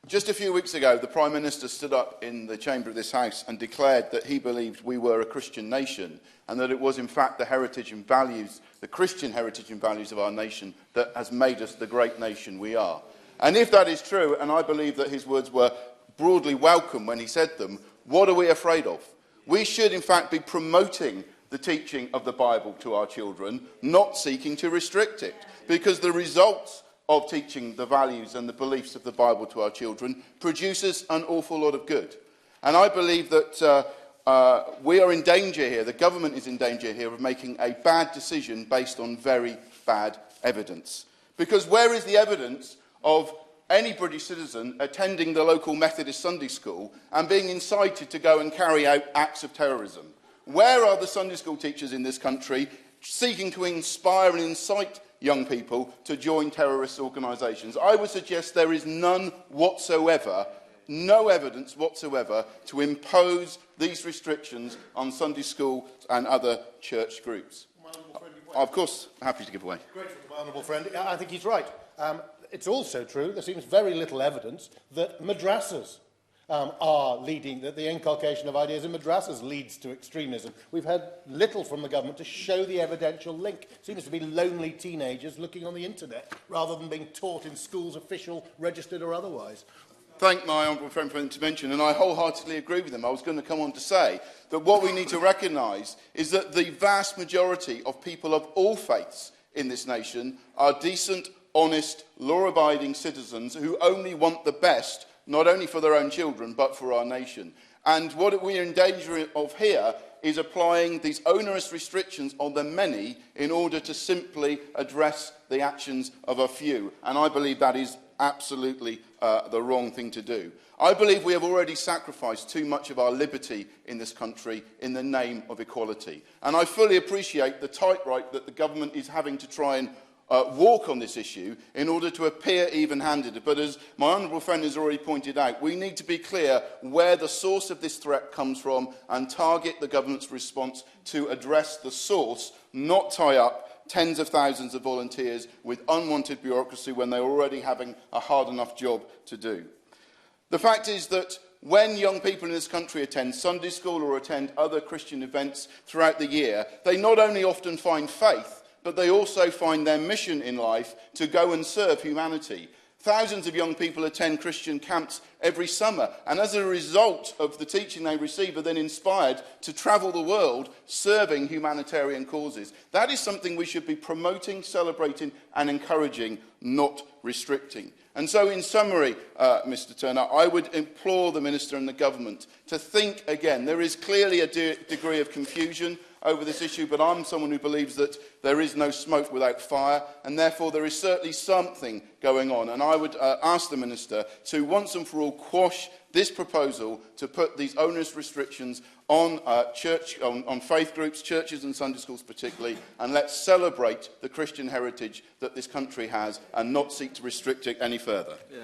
Just a few weeks ago, the Prime Minister stood up in the chamber of this House and declared that he believed we were a Christian nation and that it was, in fact, the heritage and values, the Christian heritage and values of our nation that has made us the great nation we are. And if that is true, and I believe that his words were broadly welcome when he said them, what are we afraid of? We should, in fact, be promoting the teaching of the Bible to our children, not seeking to restrict it, because the results of teaching the values and the beliefs of the Bible to our children produces an awful lot of good. And I believe that we are in danger here, the government is in danger here of making a bad decision based on very bad evidence. Because where is the evidence of any British citizen attending the local Methodist Sunday school and being incited to go and carry out acts of terrorism? Where are the Sunday school teachers in this country seeking to inspire and incite young people to join terrorist organisations? I would suggest there is none whatsoever, no evidence whatsoever to impose these restrictions on Sunday school and other church groups. Of course, happy to give away. Great, my honourable friend. I think he's right. It's also true, there seems very little evidence that madrasas are leading, that the inculcation of ideas in madrasas leads to extremism. We've had little from the government to show the evidential link. It seems to be lonely teenagers looking on the internet rather than being taught in schools, official, registered or otherwise. Thank my honourable friend for the intervention, and I wholeheartedly agree with him. I was going to come on to say that what we need to recognise is that the vast majority of people of all faiths in this nation are decent, honest, law-abiding citizens who only want the best, not only for their own children, but for our nation. And what we are in danger of here is applying these onerous restrictions on the many in order to simply address the actions of a few. And I believe that is absolutely the wrong thing to do. I believe we have already sacrificed too much of our liberty in this country in the name of equality. And I fully appreciate the tightrope that the government is having to try and walk on this issue in order to appear even-handed. But as my honourable friend has already pointed out, we need to be clear where the source of this threat comes from and target the government's response to address the source, not tie up tens of thousands of volunteers with unwanted bureaucracy when they're already having a hard enough job to do. The fact is that when young people in this country attend Sunday school or attend other Christian events throughout the year, they not only often find faith, but they also find their mission in life to go and serve humanity. Thousands of young people attend Christian camps every summer, and as a result of the teaching they receive, are then inspired to travel the world serving humanitarian causes. That is something we should be promoting, celebrating and encouraging, not restricting. And so, in summary, Mr Turner, I would implore the Minister and the Government to think again. There is clearly a degree of confusion over this issue, but I'm someone who believes that there is no smoke without fire, and therefore there is certainly something going on. And I would ask the Minister to once and for all quash this proposal to put these onerous restrictions on on faith groups, churches and Sunday schools particularly, and let's celebrate the Christian heritage that this country has and not seek to restrict it any further. Yeah.